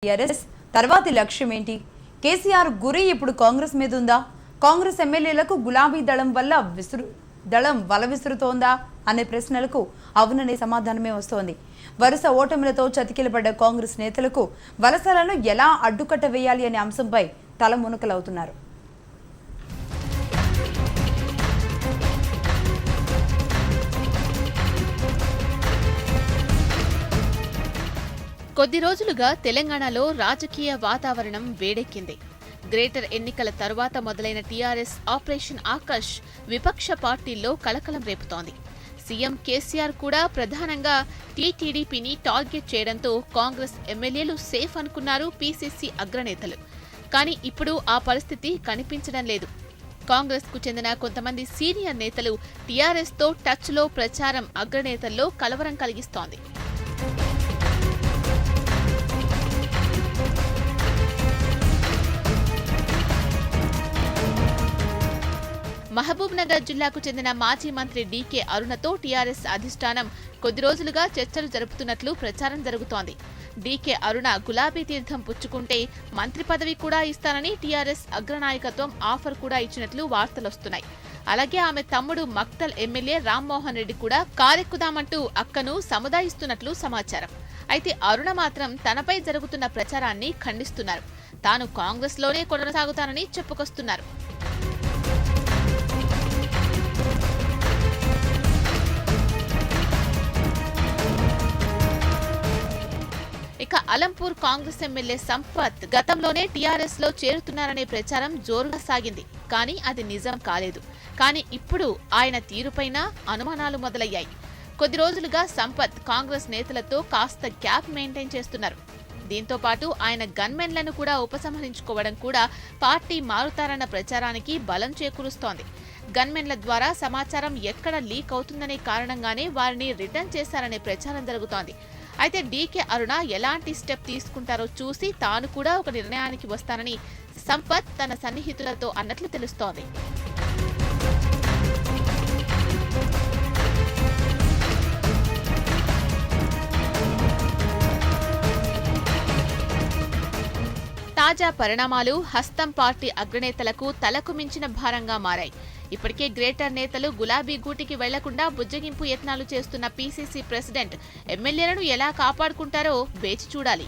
TRS తర్వాతి లక్ష్యం ఏంటి? కేసీఆర్ గురి ఇప్పుడు కాంగ్రెస్ మీద ఉందా? కాంగ్రెస్ ఎమ్మెల్యేలకు గులాబీ దళం వల విసురుతోందా అనే ప్రశ్నలకు అవుననే సమాధానమే వస్తోంది. వరుస ఓటములతో చతికిలపడ్డ కాంగ్రెస్ నేతలకు వలసలను ఎలా అడ్డుకట్ట వేయాలి అనే అంశంపై తలమునకలవుతున్నారు. కొద్ది రోజులుగా తెలంగాణలో రాజకీయ వాతావరణం వేడెక్కింది. గ్రేటర్ ఎన్నికల తరువాత మొదలైన టీఆర్ఎస్ ఆపరేషన్ ఆకర్ష్ విపక్ష పార్టీల్లో కలకలం రేపుతోంది. సీఎం కేసీఆర్ కూడా ప్రధానంగా టీటీడీపీని టార్గెట్ చేయడంతో కాంగ్రెస్ ఎమ్మెల్యేలు సేఫ్ అనుకున్నారు పీసీసీ అగ్రనేతలు. కానీ ఇప్పుడు ఆ పరిస్థితి కనిపించడం లేదు. కాంగ్రెస్ కు చెందిన కొంతమంది సీనియర్ నేతలు టీఆర్ఎస్ తో టచ్లో ప్రచారం అగ్రనేతల్లో కలవరం కలిగిస్తోంది. మహబూబ్ నగర్ జిల్లాకు చెందిన మాజీ మంత్రి డీకే అరుణతో టీఆర్ఎస్ అధిష్టానం కొద్ది రోజులుగా చర్చలు జరుపుతున్నట్లు ప్రచారం జరుగుతోంది. డీకే అరుణ గులాబీ తీర్థం పుచ్చుకుంటే మంత్రి పదవి కూడా ఇస్తానని టీఆర్ఎస్ అగ్రనాయకత్వం ఆఫర్ కూడా ఇచ్చినట్లు వార్తలొస్తున్నాయి. అలాగే ఆమె తమ్ముడు మక్తల్ ఎమ్మెల్యే రామ్మోహన్ రెడ్డి కూడా కారెక్కుదామంటూ అక్కను సముదాయిస్తున్నట్లు సమాచారం. అయితే అరుణ మాత్రం తనపై జరుగుతున్న ప్రచారాన్ని ఖండిస్తున్నారు. తాను కాంగ్రెస్లోనే కొనసాగుతానని చెప్పుకొస్తున్నారు. ఇక అలంపూర్ కాంగ్రెస్ ఎమ్మెల్యే సంపత్ గతంలోనే టీఆర్ఎస్ లో చేరుతున్నారనే ప్రచారం జోరుగా సాగింది. కానీ అది నిజం కాలేదు. కానీ ఇప్పుడు ఆయన తీరుపైన అనుమానాలు మొదలయ్యాయి. కొద్ది రోజులుగా సంపత్ కాంగ్రెస్ నేతలతో కాస్త గ్యాప్ మెయింటైన్ చేస్తున్నారు. దీంతో పాటు ఆయన గన్మెన్లను కూడా ఉపసంహరించుకోవడం కూడా పార్టీ మారుతారన్న ప్రచారానికి బలం చేకూరుస్తోంది. గన్మెన్ల ద్వారా సమాచారం ఎక్కడ లీక్ అవుతుందనే కారణంగానే వారిని రిటర్న్ చేశారనే ప్రచారం జరుగుతోంది. అయితే డీకే అరుణ ఎలాంటి స్టెప్ తీసుకుంటారో చూసి తాను కూడా ఒక నిర్ణయానికి వస్తానని సంపత్ తన సన్నిహితులతో అన్నట్లు తెలుస్తోంది. తాజా పరిణామాలు హస్తం పార్టీ అగ్రనేతలకు తలకు మించిన భారంగా మారాయి. ఇప్పటికే గ్రేటర్ నేతలు గులాబీ గూటికి వెళ్లకుండా బుజ్జగింపు యత్నాలు చేస్తున్న పీసీసీ ప్రెసిడెంట్ ఎమ్మెల్యేలను ఎలా కాపాడుకుంటారో వేచి చూడాలి.